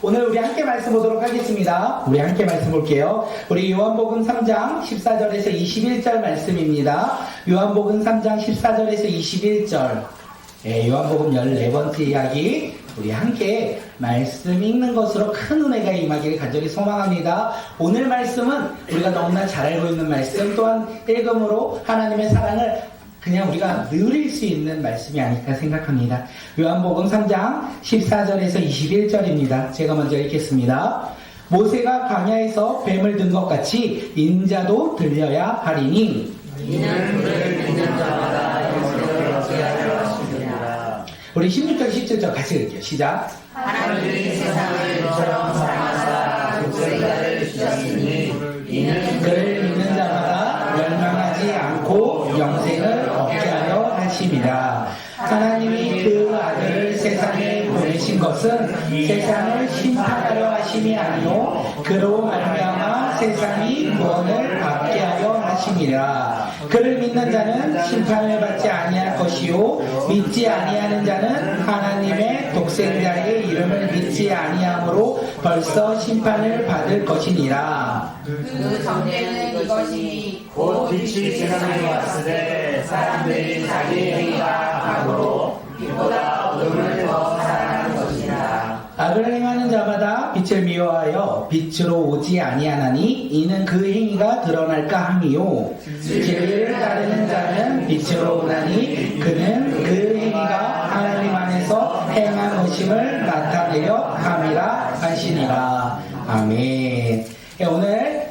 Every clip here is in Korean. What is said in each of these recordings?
오늘 우리 함께 말씀 보도록 하겠습니다. 우리 함께 말씀 볼게요. 우리 요한복음 3장 14절에서 21절 말씀입니다. 요한복음 3장 14절에서 21절. 요한복음 14번째 이야기. 우리 함께 말씀 읽는 것으로 큰 은혜가 임하기를 간절히 소망합니다. 오늘 말씀은 우리가 너무나 잘 알고 있는 말씀, 또한 읽음으로 하나님의 사랑을 그냥 우리가 누릴 수 있는 말씀이 아닐까 생각합니다. 요한복음 3장 14절에서 21절입니다. 제가 먼저 읽겠습니다. 모세가 광야에서 뱀을 든 것 같이 인자도 들려야 하리니 이는 그를 믿는 자마다 영생을 얻게 하려 하십니다. 우리 16절 17절 같이 읽게요. 시작. 하나님이 세상을 이처럼 사랑하사 독생자를 주셨으니 이는 그를 믿는 자마다 멸망하지 않고 영생을 얻게 하려 하심이라. 하나님이 그 아들을 세상에 보내신 것은 세상을 심판하려 하심이 아니요 그로 말미암아 세상이 구원을 받게 하려 하심이라. 그를 믿는 자는 심판을 받지 아니할 것이요 믿지 아니하는 자는 하나님의 독생자의 이름을 믿지 아니함으로 벌써 심판을 받을 것이니라. 그 전제는 이것이 곧 빛이 세상에 왔을 때 사람들이 자기 행위가 악으로 빛보다 어둠을 더 사랑하는 것이라. 악을 행하는 자마다 빛을 미워하여 빛으로 오지 아니하나니 이는 그 행위가 드러날까 함이요 진리를 따르는 자는 빛으로 오나니 그는 그 행위가 하나님 안에서 행한 것임을 나타내려 함이라 하시니라. 아멘. 오늘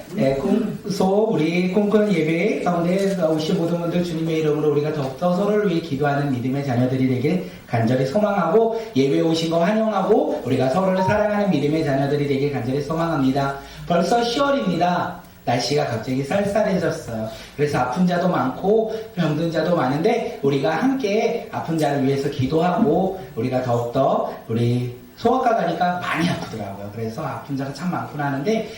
우리 꿈꾸는 예배 가운데 오신 모든 분들 주님의 이름으로 우리가 더욱더 서로를 위해 기도하는 믿음의 자녀들이 되길 간절히 소망하고, 예배에 오신 거 환영하고 우리가 서로를 사랑하는 믿음의 자녀들이 되길 간절히 소망합니다. 벌써 10월입니다. 날씨가 갑자기 쌀쌀해졌어요. 그래서 아픈 자도 많고 병든 자도 많은데 우리가 함께 아픈 자를 위해서 기도하고, 우리가 더욱더 우리 소아과 가니까 많이 아프더라고요. 그래서 아픈 자가 참 많구나 하는데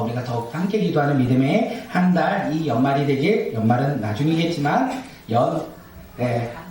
우리가 더욱 함께 기도하는 믿음의 한 달, 이 연말이 되길, 연말은 나중이겠지만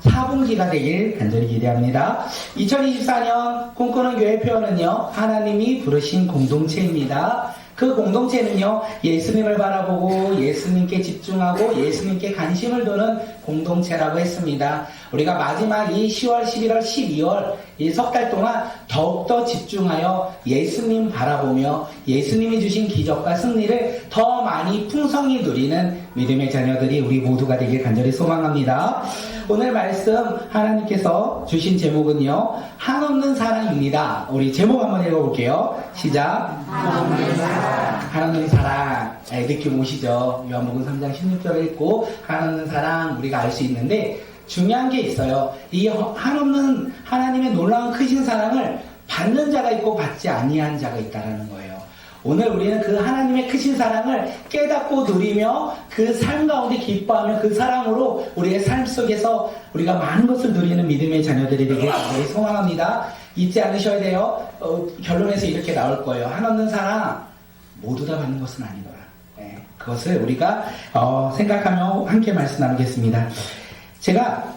4분기가 되길 간절히 기대합니다. 2024년 꿈꾸는 교회 표현은요, 하나님이 부르신 공동체입니다. 그 공동체는요, 예수님을 바라보고 예수님께 집중하고 예수님께 관심을 두는 공동체라고 했습니다. 우리가 마지막 이 10월, 11월, 12월 이 석 달 동안 더욱더 집중하여 예수님 바라보며 예수님이 주신 기적과 승리를 더 많이 풍성히 누리는 믿음의 자녀들이 우리 모두가 되길 간절히 소망합니다. 오늘 말씀 하나님께서 주신 제목은요, 한없는 사랑입니다. 우리 제목 한번 읽어볼게요. 시작. 한없는 사랑. 느낌 오시죠? 요한복음 3장 16절을 읽고 한없는 사랑 우리가 알 수 있는데, 중요한 게 있어요. 이 한없는 하나님의 놀라운 크신 사랑을 받는 자가 있고 받지 아니한 자가 있다는 거예요. 오늘 우리는 그 하나님의 크신 사랑을 깨닫고 누리며 그 삶 가운데 기뻐하며 그 사랑으로 우리의 삶 속에서 우리가 많은 것을 누리는 믿음의 자녀들이 되길 소망합니다. 잊지 않으셔야 돼요. 결론에서 이렇게 나올 거예요. 한없는 사랑 모두 다 받는 것은 아니더라. 그것을 우리가 생각하며 함께 말씀 나누겠습니다. 제가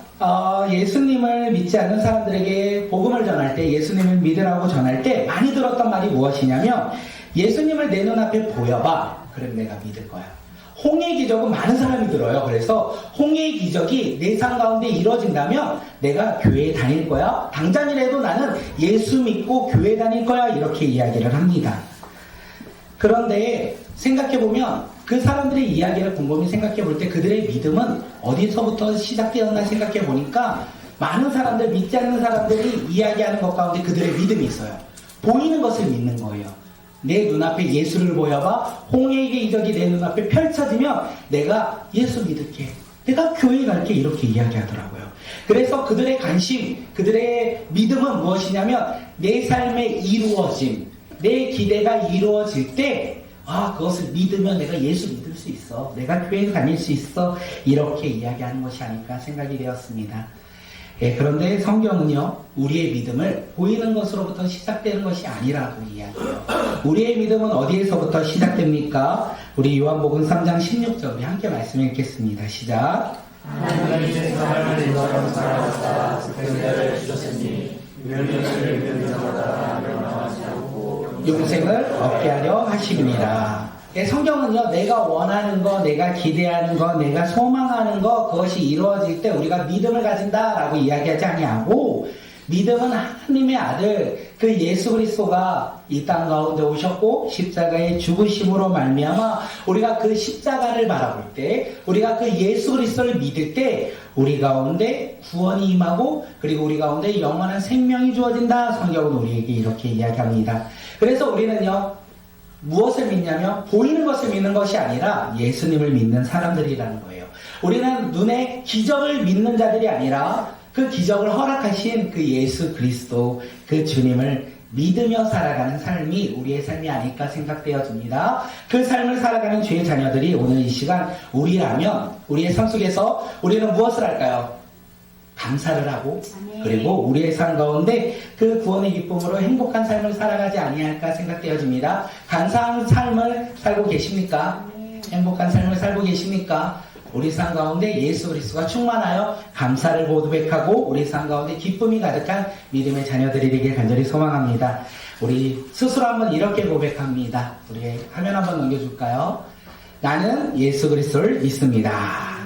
예수님을 믿지 않는 사람들에게 복음을 전할 때, 예수님을 믿으라고 전할 때 많이 들었던 말이 무엇이냐면, 예수님을 내 눈앞에 보여봐, 그럼 내가 믿을 거야. 홍해 기적은 많은 사람이 들어요. 그래서 홍해 기적이 내 삶 가운데 이루어진다면 내가 교회에 다닐 거야. 당장이라도 나는 예수 믿고 교회 다닐 거야. 이렇게 이야기를 합니다. 그런데 생각해보면 그 사람들의 이야기를 곰곰이 생각해볼 때 그들의 믿음은 어디서부터 시작되었나 생각해보니까, 많은 사람들, 믿지 않는 사람들이 이야기하는 것 가운데 그들의 믿음이 있어요. 보이는 것을 믿는 거예요. 내 눈앞에 예수를 보여봐. 홍해의 기적이 내 눈앞에 펼쳐지면 내가 예수 믿을게, 내가 교회 갈게, 이렇게 이야기하더라고요. 그래서 그들의 관심, 그들의 믿음은 무엇이냐면 내 삶의 이루어짐, 내 기대가 이루어질 때 그것을 믿으면 내가 예수 믿을 수 있어, 내가 교회 다닐 수 있어, 이렇게 이야기하는 것이 아닐까 생각이 되었습니다. 그런데 성경은요, 우리의 믿음을 보이는 것으로부터 시작되는 것이 아니라고 이야기해요. 우리의 믿음은 어디에서부터 시작됩니까? 우리 요한복음 3장 16절 우리 함께 말씀 읽겠습니다. 시작. 하나님이 세상을 이처럼 사랑하사 독생자를 주셨으니 이를 믿는 자마다 멸망하지 않고 영생을 얻게 하려 하심이니라. 성경은요, 내가 원하는 거, 내가 기대하는 거, 내가 소망하는 거, 그것이 이루어질 때 우리가 믿음을 가진다라고 이야기하지 아니하고, 믿음은 하나님의 아들 그 예수 그리스도가 이 땅 가운데 오셨고 십자가의 죽으심으로 말미암아 우리가 그 십자가를 바라볼 때, 우리가 그 예수 그리스도를 믿을 때 우리 가운데 구원이 임하고 그리고 우리 가운데 영원한 생명이 주어진다. 성경은 우리에게 이렇게 이야기합니다. 그래서 우리는요, 무엇을 믿냐면 보이는 것을 믿는 것이 아니라 예수님을 믿는 사람들이라는 거예요. 우리는 눈에 기적을 믿는 자들이 아니라 그 기적을 허락하신 그 예수 그리스도, 그 주님을 믿으며 살아가는 삶이 우리의 삶이 아닐까 생각되어집니다. 그 삶을 살아가는 주의 자녀들이 오늘 이 시간 우리라면 우리의 삶 속에서 우리는 무엇을 할까요? 감사를 하고 그리고 우리의 삶 가운데 그 구원의 기쁨으로 행복한 삶을 살아가지 아니할까 생각되어집니다. 감사한 삶을 살고 계십니까? 행복한 삶을 살고 계십니까? 우리 삶 가운데 예수 그리스도가 충만하여 감사를 고백하고 우리 삶 가운데 기쁨이 가득한 믿음의 자녀들이 되길 간절히 소망합니다. 우리 스스로 한번 이렇게 고백합니다. 우리 화면 한번 넘겨줄까요? 나는 예수 그리스도를 믿습니다.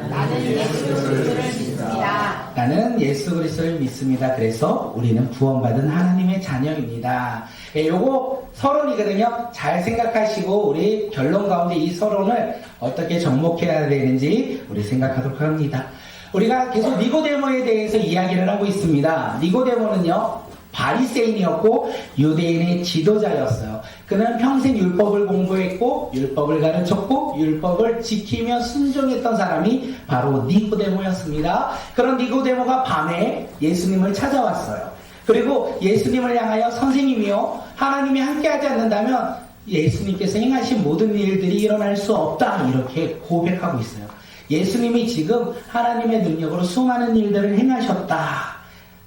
나는 예수 그리스도를 믿습니다. 나는 예수 그리스도를 믿습니다. 그래서 우리는 구원받은 하나님의 자녀입니다. 요거 서론이거든요. 잘 생각하시고 우리 결론 가운데 이 서론을 어떻게 접목해야 되는지 우리 생각하도록 합니다. 우리가 계속 니고데모에 대해서 이야기를 하고 있습니다. 니고데모는요, 바리새인이었고 유대인의 지도자였어요. 그는 평생 율법을 공부했고 율법을 가르쳤고 율법을 지키며 순종했던 사람이 바로 니고데모였습니다. 그런 니고데모가 밤에 예수님을 찾아왔어요. 그리고 예수님을 향하여 선생님이요, 하나님이 함께하지 않는다면 예수님께서 행하신 모든 일들이 일어날 수 없다, 이렇게 고백하고 있어요. 예수님이 지금 하나님의 능력으로 수많은 일들을 행하셨다.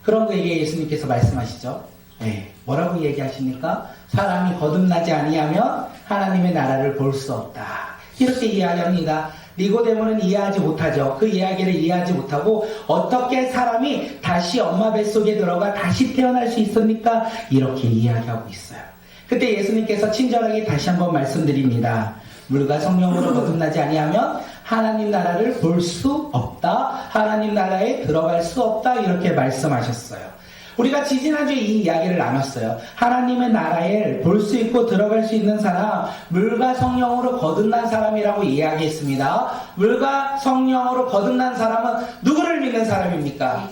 그런 거에게 예수님께서 말씀하시죠. 네, 뭐라고 얘기하십니까? 사람이 거듭나지 아니하면 하나님의 나라를 볼 수 없다. 이렇게 이야기합니다. 니고데모는 이해하지 못하죠. 그 이야기를 이해하지 못하고 어떻게 사람이 다시 엄마 뱃속에 들어가 다시 태어날 수 있습니까? 이렇게 이야기하고 있어요. 그때 예수님께서 친절하게 다시 한번 말씀드립니다. 물과 성령으로 거듭나지 아니하면 하나님 나라를 볼 수 없다. 하나님 나라에 들어갈 수 없다. 이렇게 말씀하셨어요. 우리가 지지난주에 이 이야기를 나눴어요. 하나님의 나라에 볼 수 있고 들어갈 수 있는 사람, 물과 성령으로 거듭난 사람이라고 이야기했습니다. 물과 성령으로 거듭난 사람은 누구를 믿는 사람입니까?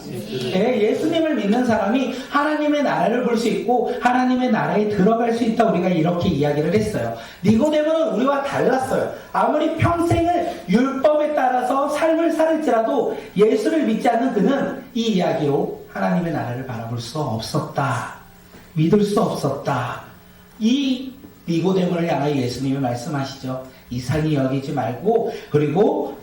네, 예수님을 믿는 사람이 하나님의 나라를 볼 수 있고 하나님의 나라에 들어갈 수 있다. 우리가 이렇게 이야기를 했어요. 니고데모는 우리와 달랐어요. 아무리 평생을 율법에 따라서 삶을 살을지라도 예수를 믿지 않는 그는 이 이야기로 하나님의 나라를 바라볼 수 없었다. 믿을 수 없었다. 이 니고데모를 향하여 예수님이 말씀하시죠. 이상히 여기지 말고 그리고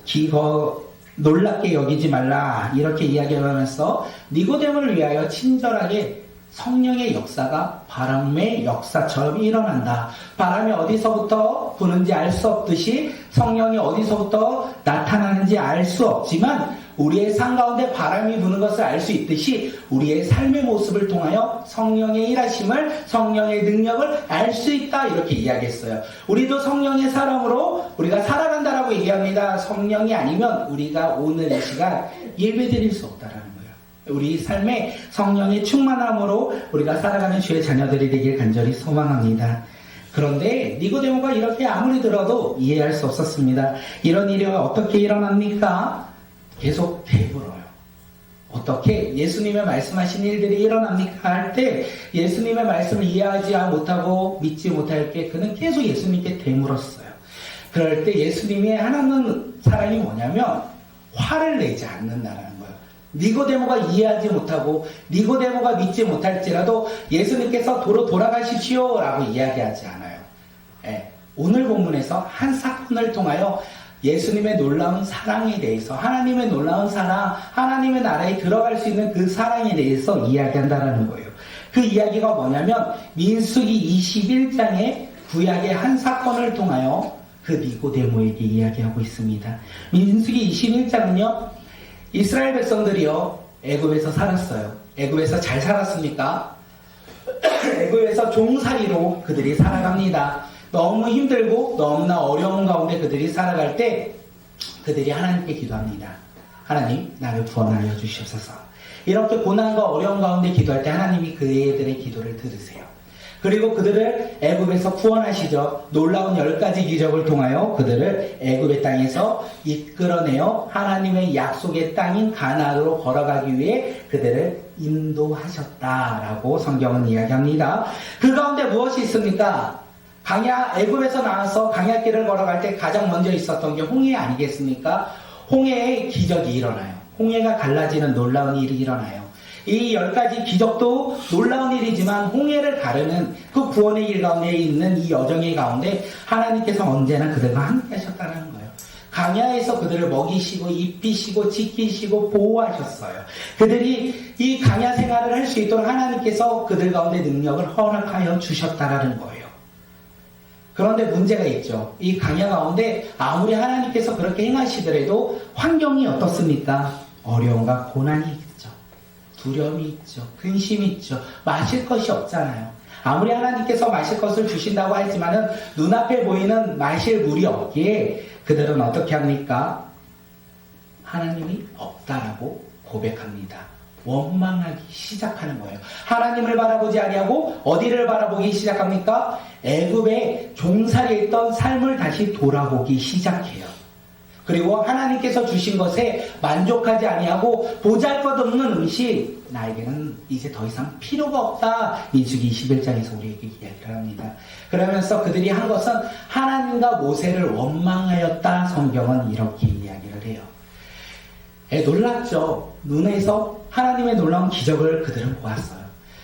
놀랍게 여기지 말라. 이렇게 이야기하면서 니고데모를 위하여 친절하게 성령의 역사가 바람의 역사처럼 일어난다. 바람이 어디서부터 부는지 알 수 없듯이 성령이 어디서부터 나타나는지 알 수 없지만 우리의 삶 가운데 바람이 부는 것을 알 수 있듯이 우리의 삶의 모습을 통하여 성령의 일하심을, 성령의 능력을 알 수 있다. 이렇게 이야기했어요. 우리도 성령의 사람으로 우리가 살아간다라고 얘기합니다. 성령이 아니면 우리가 오늘 이 시간 예배드릴 수 없다라는 거예요. 우리 삶의 성령의 충만함으로 우리가 살아가는 주의 자녀들이 되길 간절히 소망합니다. 그런데 니고데모가 이렇게 아무리 들어도 이해할 수 없었습니다. 이런 일이 어떻게 일어납니까? 계속 되물어요. 어떻게 예수님의 말씀하신 일들이 일어납니까? 할 때 예수님의 말씀을 이해하지 못하고 믿지 못할 때 그는 계속 예수님께 되물었어요. 그럴 때 예수님이 하나는 사랑이 뭐냐면 화를 내지 않는다는 거예요. 니고데모가 이해하지 못하고 니고데모가 믿지 못할지라도 예수님께서 도로 돌아가십시오 라고 이야기하지 않아요. 예, 오늘 본문에서 한 사건을 통하여 예수님의 놀라운 사랑에 대해서, 하나님의 놀라운 사랑, 하나님의 나라에 들어갈 수 있는 그 사랑에 대해서 이야기한다는 거예요. 그 이야기가 뭐냐면 민수기 21장의 구약의 한 사건을 통하여 그 니고데모에게 이야기하고 있습니다. 민수기 21장은요, 이스라엘 백성들이요 애굽에서 살았어요. 애굽에서 잘 살았습니까? 애굽에서 종살이로 그들이 살아갑니다. 너무 힘들고 너무나 어려운 가운데 그들이 살아갈 때 그들이 하나님께 기도합니다. 하나님, 나를 구원하여 주시옵소서. 이렇게 고난과 어려운 가운데 기도할 때 하나님이 그들의 기도를 들으세요. 그리고 그들을 애굽에서 구원하시죠. 놀라운 10가지 기적을 통하여 그들을 애굽의 땅에서 이끌어내어 하나님의 약속의 땅인 가나안으로 걸어가기 위해 그들을 인도하셨다라고 성경은 이야기합니다. 그 가운데 무엇이 있습니까? 애굽에서 나와서 광야길을 걸어갈 때 가장 먼저 있었던 게 홍해 아니겠습니까? 홍해의 기적이 일어나요. 홍해가 갈라지는 놀라운 일이 일어나요. 이 10가지 기적도 놀라운 일이지만 홍해를 가르는 그 구원의 길 가운데 있는 이 여정의 가운데 하나님께서 언제나 그들과 함께 하셨다는 거예요. 광야에서 그들을 먹이시고 입히시고 지키시고 보호하셨어요. 그들이 이 광야 생활을 할 수 있도록 하나님께서 그들 가운데 능력을 허락하여 주셨다라는 거예요. 그런데 문제가 있죠. 이 광야 가운데 아무리 하나님께서 그렇게 행하시더라도 환경이 어떻습니까? 어려움과 고난이 있죠. 두려움이 있죠. 근심이 있죠. 마실 것이 없잖아요. 아무리 하나님께서 마실 것을 주신다고 하지만은 눈앞에 보이는 마실 물이 없기에 그들은 어떻게 합니까? 하나님이 없다라고 고백합니다. 원망하기 시작하는 거예요. 하나님을 바라보지 아니하고 어디를 바라보기 시작합니까? 애굽에 종살이에 있던 삶을 다시 돌아보기 시작해요. 그리고 하나님께서 주신 것에 만족하지 아니하고 보잘것없는 음식, 나에게는 이제 더 이상 필요가 없다. 민수기 21장에서 우리에게 이야기를 합니다. 그러면서 그들이 한 것은 하나님과 모세를 원망하였다. 성경은 이렇게 이야기를 해요. 놀랍죠. 눈에서 하나님의 놀라운 기적을 그들은 보았어요.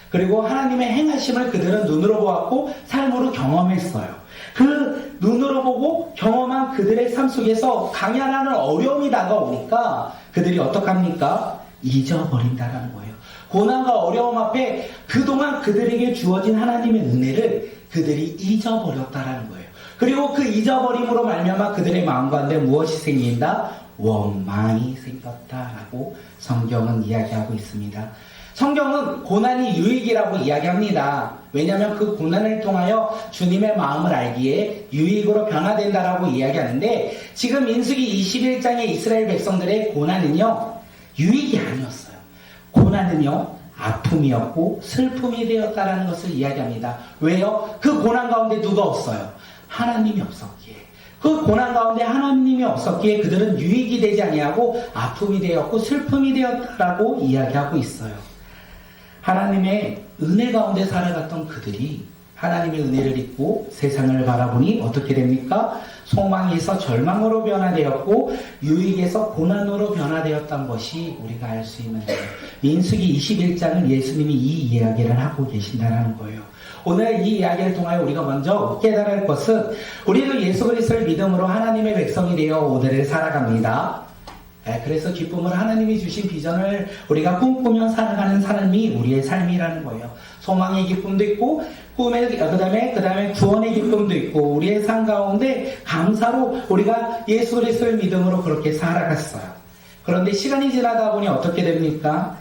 그리고 하나님의 행하심을 그들은 눈으로 보았고 삶으로 경험했어요. 그 눈으로 보고 경험한 그들의 삶 속에서 강연하는 어려움이 다가오니까 그들이 어떡합니까? 잊어버린다는 거예요. 고난과 어려움 앞에 그동안 그들에게 주어진 하나님의 은혜를 그들이 잊어버렸다라는 거예요. 그리고 그 잊어버림으로 말미암아 그들의 마음 가운데 무엇이 생긴다? 원망이 생겼다라고 성경은 이야기하고 있습니다. 성경은 고난이 유익이라고 이야기합니다. 왜냐하면 그 고난을 통하여 주님의 마음을 알기에 유익으로 변화된다라고 이야기하는데 지금 민수기 21장의 이스라엘 백성들의 고난은요 유익이 아니었어요. 고난은요 아픔이었고 슬픔이 되었다라는 것을 이야기합니다. 왜요? 그 고난 가운데 누가 없어요? 하나님이 없었기에. 그 고난 가운데 하나님이 없었기에 그들은 유익이 되지 아니하고 아픔이 되었고 슬픔이 되었다라고 이야기하고 있어요. 하나님의 은혜 가운데 살아갔던 그들이 하나님의 은혜를 잊고 세상을 바라보니 어떻게 됩니까? 소망에서 절망으로 변화되었고 유익에서 고난으로 변화되었던 것이 우리가 알 수 있는 거예요. 민수기 21장은 예수님이 이 이야기를 하고 계신다는 거예요. 오늘 이 이야기를 통하여 우리가 먼저 깨달아야 할 것은 우리도 예수 그리스도를 믿음으로 하나님의 백성이 되어 오늘을 살아갑니다. 그래서 기쁨을 하나님이 주신 비전을 우리가 꿈꾸며 살아가는 삶이 우리의 삶이라는 거예요. 소망의 기쁨도 있고 그다음에 구원의 기쁨도 있고 우리의 삶 가운데 감사로 우리가 예수 그리스도의 믿음으로 그렇게 살아갔어요. 그런데 시간이 지나다 보니 어떻게 됩니까?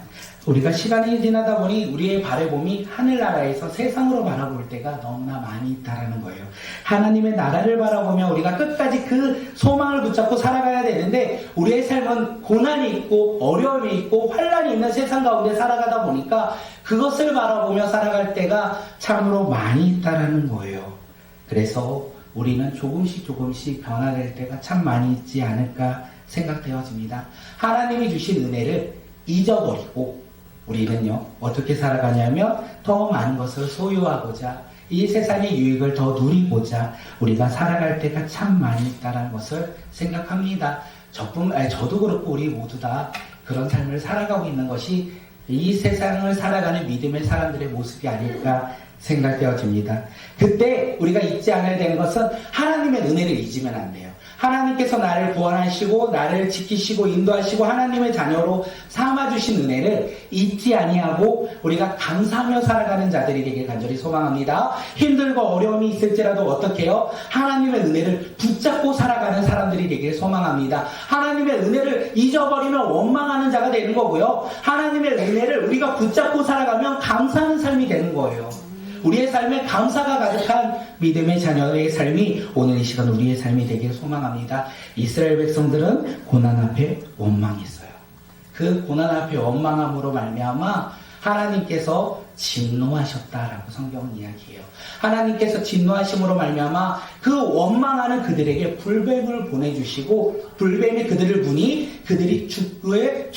우리가 시간이 지나다 보니 우리의 바라봄이 하늘나라에서 세상으로 바라볼 때가 너무나 많이 있다라는 거예요. 하나님의 나라를 바라보며 우리가 끝까지 그 소망을 붙잡고 살아가야 되는데 우리의 삶은 고난이 있고 어려움이 있고 환난이 있는 세상 가운데 살아가다 보니까 그것을 바라보며 살아갈 때가 참으로 많이 있다라는 거예요. 그래서 우리는 조금씩 변화될 때가 참 많이 있지 않을까 생각되어집니다. 하나님이 주신 은혜를 잊어버리고 우리는요 어떻게 살아가냐면 더 많은 것을 소유하고자 이 세상의 유익을 더 누리고자 우리가 살아갈 때가 참 많이 있다는 것을 생각합니다. 저도 그렇고 우리 모두 다 그런 삶을 살아가고 있는 것이 이 세상을 살아가는 믿음의 사람들의 모습이 아닐까 생각되어집니다. 그때 우리가 잊지 않아야 되는 것은 하나님의 은혜를 잊으면 안 돼요. 하나님께서 나를 구원하시고 나를 지키시고 인도하시고 하나님의 자녀로 삼아주신 은혜를 잊지 아니하고 우리가 감사하며 살아가는 자들이 되길 간절히 소망합니다. 힘들고 어려움이 있을지라도 어떻게 해요? 하나님의 은혜를 붙잡고 살아가는 사람들이 되길 소망합니다. 하나님의 은혜를 잊어버리면 원망하는 자가 되는 거고요. 하나님의 은혜를 우리가 붙잡고 살아가면 감사하는 삶이 되는 거예요. 우리의 삶에 감사가 가득한 믿음의 자녀의 삶이 오늘 이 시간 우리의 삶이 되기를 소망합니다. 이스라엘 백성들은 고난 앞에 원망했어요. 그 고난 앞에 원망함으로 말미암아 하나님께서 진노하셨다라고 성경은 이야기해요. 하나님께서 진노하심으로 말미암아 그 원망하는 그들에게 불뱀을 보내주시고 불뱀이 그들을 무니 그들이 죽음을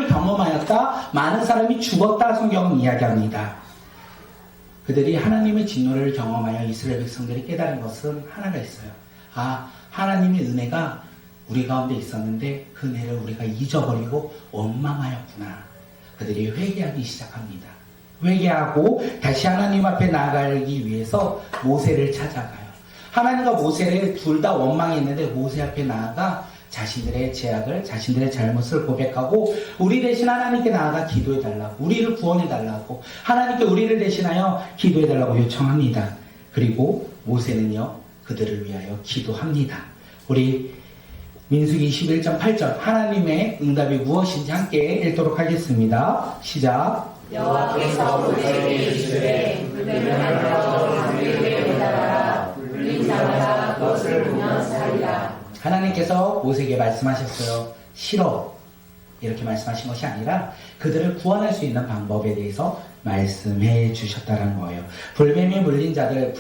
경험하였다. 많은 사람이 죽었다 성경은 이야기합니다. 그들이 하나님의 진노를 경험하여 이스라엘 백성들이 깨달은 것은 하나가 있어요. 하나님의 은혜가 우리 가운데 있었는데 그 은혜를 우리가 잊어버리고 원망하였구나. 그들이 회개하기 시작합니다. 회개하고 다시 하나님 앞에 나아가기 위해서 모세를 찾아가요. 하나님과 모세를 둘 다 원망했는데 모세 앞에 나아가 자신들의 죄악을, 자신들의 잘못을 고백하고 우리 대신 하나님께 나아가 기도해달라고, 우리를 구원해달라고, 하나님께 우리를 대신하여 기도해달라고 요청합니다. 그리고 모세는요, 그들을 위하여 기도합니다. 우리 민수기 21장 8절 하나님의 응답이 무엇인지 함께 읽도록 하겠습니다. 시작. 여호와께서 모세에게 이르시되 불뱀을 만들어 강물 위에 매달아라. 불린 자마다 그것을 보면 살리라. 하나님께서 모세에게 말씀하셨어요. 싫어. 이렇게 말씀하신 것이 아니라 그들을 구원할 수 있는 방법에 대해서 말씀해 주셨다는 거예요. 불뱀에 물린 자들,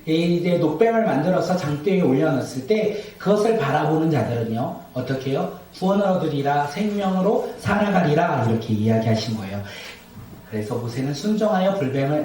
이제 녹뱀을 만들어서 장대에 올려놓았을 때 그것을 바라보는 자들은요, 어떻게 해요? 구원을 얻으리라, 생명으로 살아가리라, 이렇게 이야기하신 거예요. 그래서 모세는 순종하여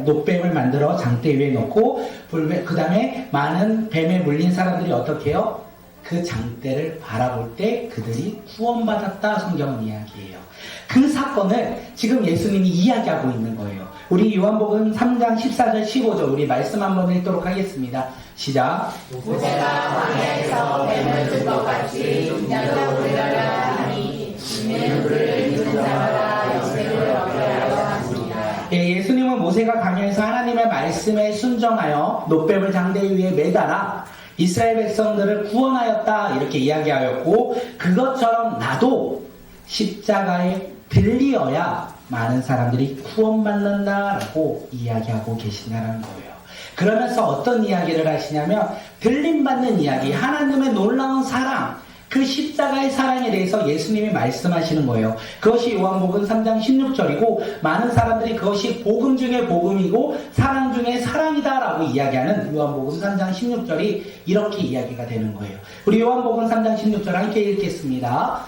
녹뱀을 만들어 장대 위에 놓고, 그 다음에 많은 뱀에 물린 사람들이 어떻게 해요? 그 장대를 바라볼 때 그들이 구원받았다 성경은 이야기해요. 그 사건을 지금 예수님이 이야기하고 있는 거예요. 우리 요한복음 3장 14절 15절 우리 말씀 한번 읽도록 하겠습니다. 시작. 모세가 광야에서 뱀을 든 것 같이 중량으로 우리를 하니 이는 그를 믿는 자마다 영생을 얻게 하려 하십니다. 예수님은 모세가 광야에서 하나님의 말씀에 순종하여 녹뱀을 장대 위에 매달아 이스라엘 백성들을 구원하였다 이렇게 이야기하였고, 그것처럼 나도 십자가에 들리어야 많은 사람들이 구원받는다라고 이야기하고 계신다는 거예요. 그러면서 어떤 이야기를 하시냐면 들림받는 이야기, 하나님의 놀라운 사랑, 그 십자가의 사랑에 대해서 예수님이 말씀하시는 거예요. 그것이 요한복음 3장 16절이고 많은 사람들이 그것이 복음 중에 복음이고 사랑 중에 사랑이다라고 이야기하는 요한복음 3장 16절이 이렇게 이야기가 되는 거예요. 우리 요한복음 3장 16절 함께 읽겠습니다.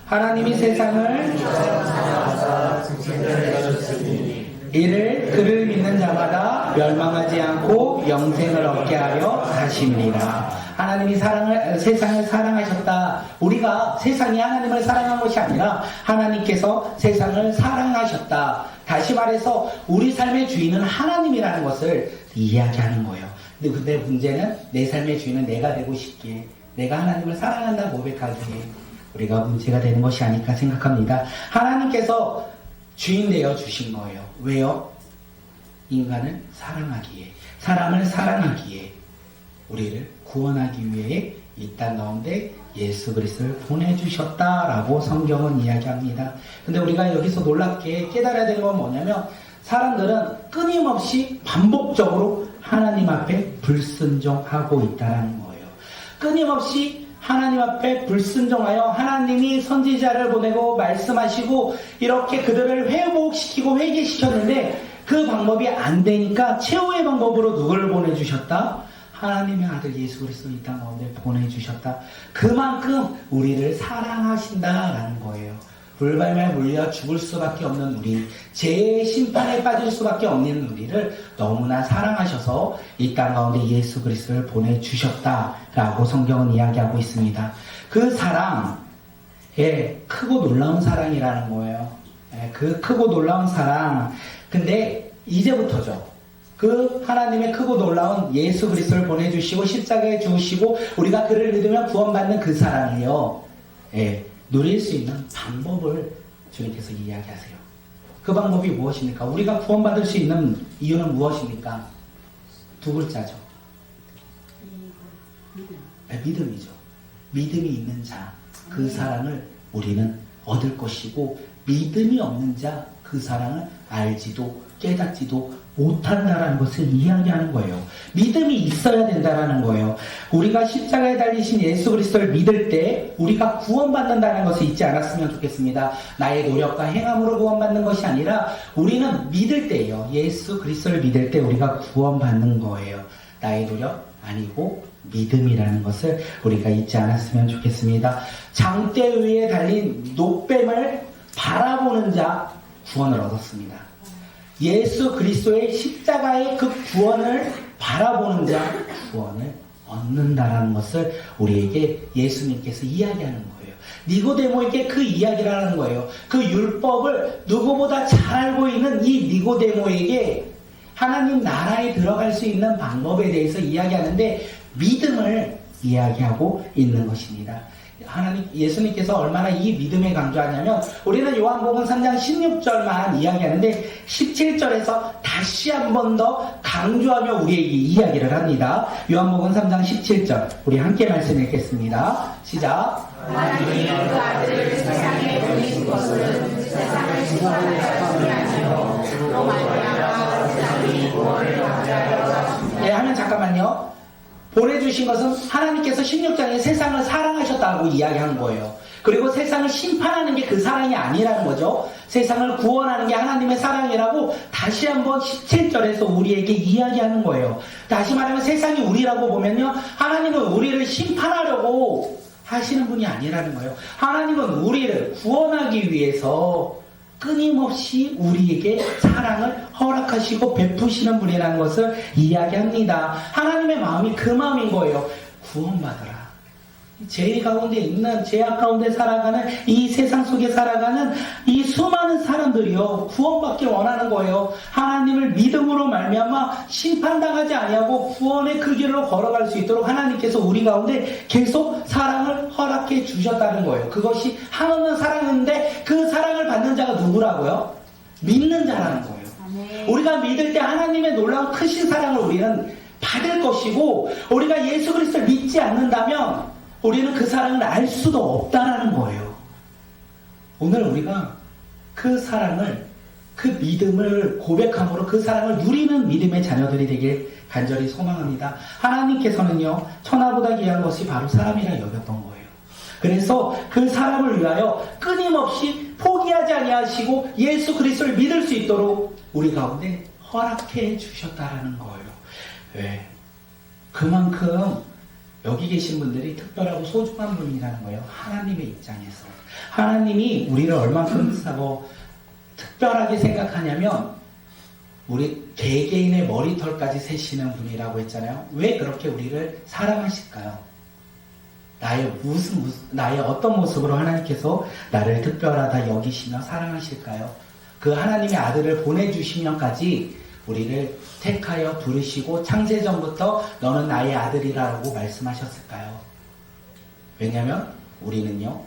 하나님이 세상을 이를 그를 믿는 자마다 멸망하지 않고 영생을 얻게 하려 하심이니라. 하나님이 세상을 사랑하셨다. 우리가 세상이 하나님을 사랑한 것이 아니라 하나님께서 세상을 사랑하셨다. 다시 말해서 우리 삶의 주인은 하나님이라는 것을 이야기하는 거예요. 근데 문제는 내 삶의 주인은 내가 되고 싶기에, 내가 하나님을 사랑한다 고백하기에 우리가 문제가 되는 것이 아닐까 생각합니다. 하나님께서 주인 되어 주신 거예요. 왜요? 인간을 사랑하기에, 사람을 사랑하기에, 우리를 구원하기 위해 이 땅 가운데 예수 그리스도를 보내주셨다라고 성경은 이야기합니다. 근데 우리가 여기서 놀랍게 깨달아야 되는 건 뭐냐면 사람들은 끊임없이 반복적으로 하나님 앞에 불순종하고 있다는 거예요. 끊임없이 하나님 앞에 불순종하여 하나님이 선지자를 보내고 말씀하시고 이렇게 그들을 회복시키고 회개시켰는데 그 방법이 안 되니까 최후의 방법으로 누구를 보내주셨다? 하나님의 아들 예수 그리스도 이 땅 가운데 보내주셨다. 그만큼 우리를 사랑하신다라는 거예요. 불뱀에 물려 죽을 수밖에 없는 우리, 죄의 심판에 빠질 수밖에 없는 우리를 너무나 사랑하셔서 이 땅 가운데 예수 그리스도를 보내주셨다라고 성경은 이야기하고 있습니다. 그 사랑에 크고 놀라운 사랑이라는 거예요. 그 크고 놀라운 사랑. 근데 이제부터죠. 그 하나님의 크고 놀라운 예수 그리스도를 보내주시고 십자가에 죽으시고 우리가 그를 믿으면 구원받는 그 사랑이요. 누릴 수 있는 방법을 주님께서 이야기하세요. 그 방법이 무엇입니까? 우리가 구원받을 수 있는 이유는 무엇입니까? 두 글자죠. 믿음이죠. 믿음이 있는 자, 그 사랑을 우리는 얻을 것이고 믿음이 없는 자, 그 사랑을 알지도 깨닫지도 못한다라는 것을 이야기하는 거예요. 믿음이 있어야 된다라는 거예요. 우리가 십자가에 달리신 예수 그리스도를 믿을 때 우리가 구원받는다는 것을 잊지 않았으면 좋겠습니다. 나의 노력과 행함으로 구원받는 것이 아니라 우리는 믿을 때예요. 예수 그리스도를 믿을 때 우리가 구원받는 거예요. 나의 노력 아니고 믿음이라는 것을 우리가 잊지 않았으면 좋겠습니다. 장대 위에 달린 노뱀을 바라보는 자 구원을 얻었습니다. 예수 그리스도의 십자가의 그 구원을 바라보는 자 구원을 얻는다라는 것을 우리에게 예수님께서 이야기하는 거예요. 니고데모에게 그 이야기를 하는 거예요. 그 율법을 누구보다 잘 알고 있는 이 니고데모에게 하나님 나라에 들어갈 수 있는 방법에 대해서 이야기하는데 믿음을 이야기하고 있는 것입니다. 예수님께서 얼마나 이 믿음에 강조하냐면 우리는 요한복음 3장 16절만 이야기하는데 17절에서 다시 한 번 더 강조하며 우리에게 이야기를 합니다. 요한복음 3장 17절 우리 함께 말씀 읽겠습니다. 시작. 하나님이 그 아들을 세상에 보내신 것은 세상을 심판하려 아니요 또 말미암아 세상이 구원을 받게 하려 하십니다. 예, 하면 잠깐만요. 보내주신 것은 하나님께서 16장에 세상을 사랑하셨다고 이야기한 거예요. 그리고 세상을 심판하는 게 그 사랑이 아니라는 거죠. 세상을 구원하는 게 하나님의 사랑이라고 다시 한번 17절에서 우리에게 이야기하는 거예요. 다시 말하면 세상이 우리라고 보면요. 하나님은 우리를 심판하려고 하시는 분이 아니라는 거예요. 하나님은 우리를 구원하기 위해서 끊임없이 우리에게 사랑을 허락하시고 베푸시는 분이라는 것을 이야기합니다. 하나님의 마음이 그 마음인 거예요. 구원받아라. 죄 가운데 있는, 죄악 가운데 살아가는, 이 세상 속에 살아가는 이 수많은 사람들이요 구원받길 원하는 거예요. 하나님을 믿음으로 말미암아 심판당하지 아니하고 구원의 그 길로 걸어갈 수 있도록 하나님께서 우리 가운데 계속 사랑을 허락해 주셨다는 거예요. 그것이 한없는 사랑인데 그 사랑을 받는 자가 누구라고요? 믿는 자라는 거예요. 우리가 믿을 때 하나님의 놀라운 크신 사랑을 우리는 받을 것이고, 우리가 예수 그리스도를 믿지 않는다면 우리는 그 사랑을 알 수도 없다라는 거예요. 오늘 우리가 그 사랑을, 그 믿음을 고백함으로 그 사랑을 누리는 믿음의 자녀들이 되길 간절히 소망합니다. 하나님께서는요, 천하보다 귀한 것이 바로 사람이라 여겼던 거예요. 그래서 그 사람을 위하여 끊임없이 포기하지 아니하시고 예수 그리스도를 믿을 수 있도록 우리 가운데 허락해 주셨다라는 거예요. 왜? 그만큼 여기 계신 분들이 특별하고 소중한 분이라는 거예요. 하나님의 입장에서. 하나님이 우리를 얼만큼 특별하게 생각하냐면 우리 개개인의 머리털까지 세시는 분이라고 했잖아요. 왜 그렇게 우리를 사랑하실까요? 나의 어떤 모습으로 하나님께서 나를 특별하다 여기시며 사랑하실까요? 그 하나님의 아들을 보내주시면까지 우리를 택하여 부르시고 창세전부터 너는 나의 아들이라고 말씀하셨을까요? 왜냐하면 우리는요,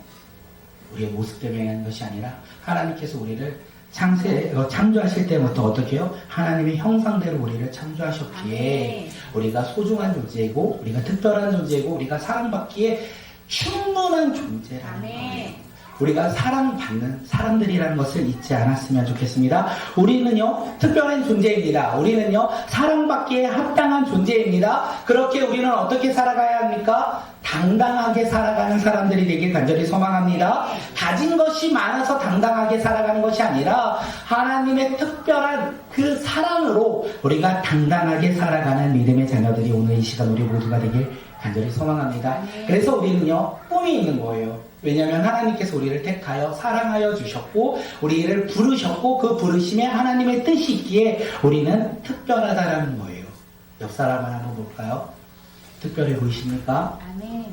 우리의 모습 때문에 하는 것이 아니라 하나님께서 우리를 창조하실 때부터 어떻게 해요? 하나님의 형상대로 우리를 창조하셨기에 우리가 소중한 존재이고 우리가 특별한 존재이고 우리가 사랑받기에 충분한 존재라는 거예요. 우리가 사랑받는 사람들이라는 것을 잊지 않았으면 좋겠습니다. 우리는요, 특별한 존재입니다. 우리는요, 사랑받기에 합당한 존재입니다. 그렇게 우리는 어떻게 살아가야 합니까? 당당하게 살아가는 사람들이 되길 간절히 소망합니다. 가진 것이 많아서 당당하게 살아가는 것이 아니라 하나님의 특별한 그 사랑으로 우리가 당당하게 살아가는 믿음의 자녀들이 오늘 이 시간 우리 모두가 되길 간절히 소망합니다. 그래서 우리는요, 꿈이 있는 거예요. 왜냐하면 하나님께서 우리를 택하여 사랑하여 주셨고 우리를 부르셨고 그 부르심에 하나님의 뜻이 있기에 우리는 특별하다라는 거예요. 옆 사람 한번 볼까요? 특별해 보이십니까? 아멘.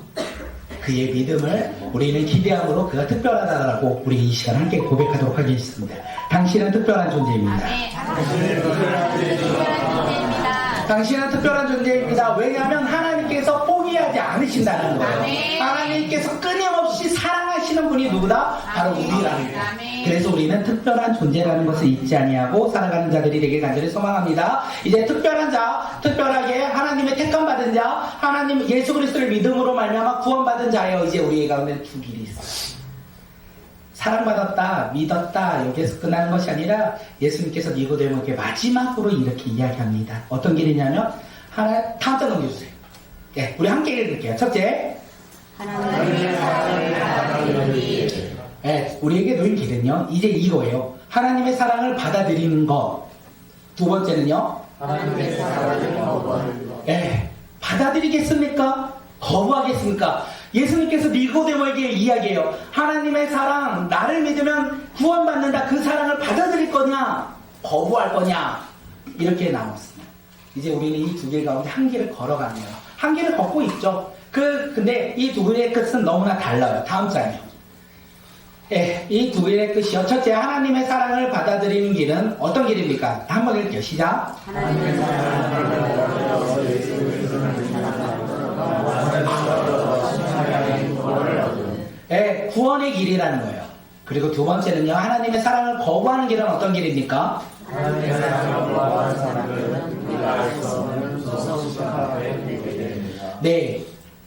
그의 믿음을 우리는 기대함으로 그가 특별하다라고 우리 이 시간 함께 고백하도록 하겠습니다. 당신은 특별한 존재입니다. 아멘. 당신은 특별한 존재입니다. 당신은 특별한 존재입니다. 왜냐하면 하나님께서 포기하지 않으신다는 거예요. 아멘. 하나님께서 끊임없이 사랑하시는 분이 누구다? 바로 아멘. 우리라는 거예요. 아멘. 그래서 우리는 특별한 존재라는 것을 잊지 아니하고 살아가는 자들이 되길 간절히 소망합니다. 이제 특별한 자, 특별하게 하나님의 택함받은 자, 하나님 예수 그리스도를 믿음으로 말미암아 구원받은 자예요. 이제 우리 가운데 두 길이 있어요. 사랑받았다, 믿었다, 여기에서 끝나는 것이 아니라 예수님께서 니고데모에게 마지막으로 이렇게 이야기합니다. 어떤 길이냐면, 하나, 다음 넘겨주세요. 네, 우리 함께 읽을게요. 첫째, 하나님의 사랑을 받아들이는 길. 네, 우리에게 놓인 길은요, 이제 이거예요. 하나님의 사랑을 받아들이는 것. 두 번째는요, 하나님의 사랑을 거부하는 것. 네, 받아들이겠습니까? 거부하겠습니까? 예수님께서 니고데모에게 이야기해요. 하나님의 사랑, 나를 믿으면 구원받는다. 그 사랑을 받아들일 거냐? 거부할 거냐? 이렇게 나왔습니다. 이제 우리는 이 두 길 가운데 한 길을 걸어가네요. 한 길을 걷고 있죠. 근데 이 두 길의 끝은 너무나 달라요. 다음 장이요. 예, 이 두 길의 끝이요. 첫째, 하나님의 사랑을 받아들이는 길은 어떤 길입니까? 한번 읽게요. 시작. 하나님의 사랑을 예, 구원의 길이라는 거예요. 그리고 두 번째는요, 하나님의 사랑을 거부하는 길은 어떤 길입니까? 하나님의 사랑을 거부하는 사람은 우리가 알 수 없는 무서운 심판에 이르게 됩니다. 네,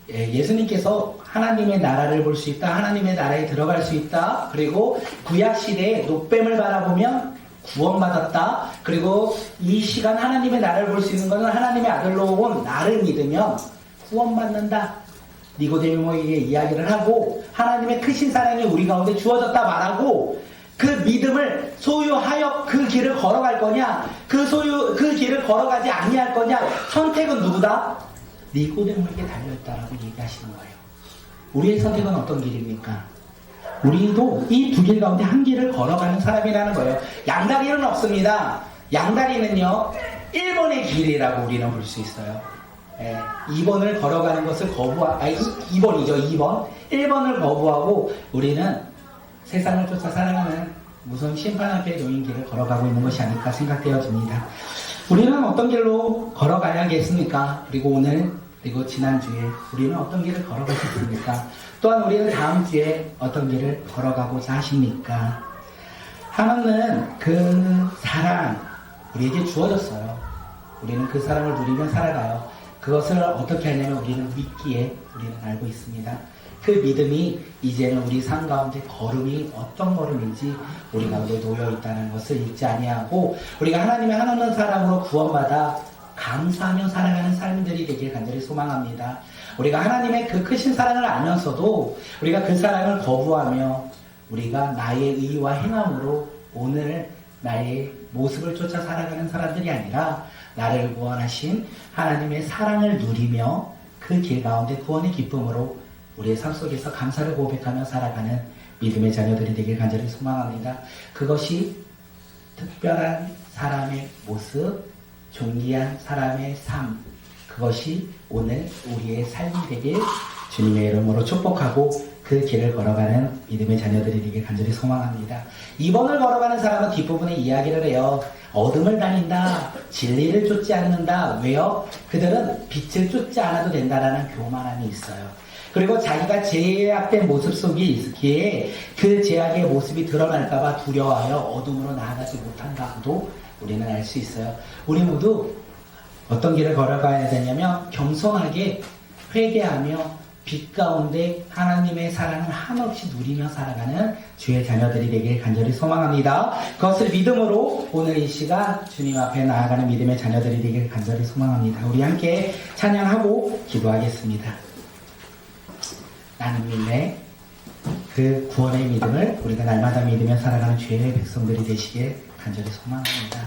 예수님께서 하나님의 나라를 볼 수 있다, 하나님의 나라에 들어갈 수 있다, 그리고 구약시대에 노뱀을 바라보면 구원받았다, 그리고 이 시간 하나님의 나라를 볼 수 있는 것은 하나님의 아들로 온 나를 믿으면 구원받는다. 니고데모에게 이야기를 하고 하나님의 크신 사랑이 우리 가운데 주어졌다 말하고 그 믿음을 소유하여 그 길을 걸어갈 거냐, 그 길을 걸어가지 아니할 거냐, 선택은 누구다? 니고데모에게 달려있다라고 얘기하시는 거예요. 우리의 선택은 어떤 길입니까? 우리도 이 두 길 가운데 한 길을 걸어가는 사람이라는 거예요. 양다리는 없습니다. 양다리는요, 1번의 길이라고 우리는 볼 수 있어요. 2번을 걸어가는 것을 2번이죠, 2번. 1번을 거부하고 우리는 세상을 쫓아 살아가는 무서운 심판 앞에 놓인 길을 걸어가고 있는 것이 아닐까 생각되어집니다. 우리는 어떤 길로 걸어가야겠습니까? 그리고 오늘, 그리고 지난주에 우리는 어떤 길을 걸어가셨습니까? 또한 우리는 다음 주에 어떤 길을 걸어가고자 하십니까? 하나님은 그 사랑, 우리에게 주어졌어요. 우리는 그 사랑을 누리며 살아가요. 그것을 어떻게 하냐면 우리는 믿기에 우리는 알고 있습니다. 그 믿음이 이제는 우리 삶 가운데 걸음이 어떤 걸음인지 우리 가운데 놓여 있다는 것을 잊지 아니하고 우리가 하나님의 하나님 사랑으로 구원받아 감사하며 살아가는 삶들이 되길 간절히 소망합니다. 우리가 하나님의 그 크신 사랑을 알면서도 우리가 그 사랑을 거부하며 우리가 나의 의와 행함으로 오늘 나의 모습을 쫓아 살아가는 사람들이 아니라 나를 구원하신 하나님의 사랑을 누리며 그 길 가운데 구원의 기쁨으로 우리의 삶 속에서 감사를 고백하며 살아가는 믿음의 자녀들이 되길 간절히 소망합니다. 그것이 특별한 사람의 모습, 존귀한 사람의 삶, 그것이 오늘 우리의 삶이 되길 주님의 이름으로 축복하고 그 길을 걸어가는 믿음의 자녀들이 되길 간절히 소망합니다. 2번을 걸어가는 사람은 뒷부분에 이야기를 해요. 어둠을 다닌다, 진리를 쫓지 않는다. 왜요? 그들은 빛을 쫓지 않아도 된다라는 교만함이 있어요. 그리고 자기가 제약된 모습 속에 있기에 그 제약의 모습이 드러날까봐 두려워하여 어둠으로 나아가지 못한다고도 우리는 알 수 있어요. 우리 모두 어떤 길을 걸어가야 되냐면 겸손하게 회개하며 빛 가운데 하나님의 사랑을 한없이 누리며 살아가는 주의 자녀들이 되길 간절히 소망합니다. 그것을 믿음으로 오늘 이 시간 주님 앞에 나아가는 믿음의 자녀들이 되길 간절히 소망합니다. 우리 함께 찬양하고 기도하겠습니다. 나는 믿네. 그 구원의 믿음을 우리가 날마다 믿으며 살아가는 주의 백성들이 되시길 간절히 소망합니다.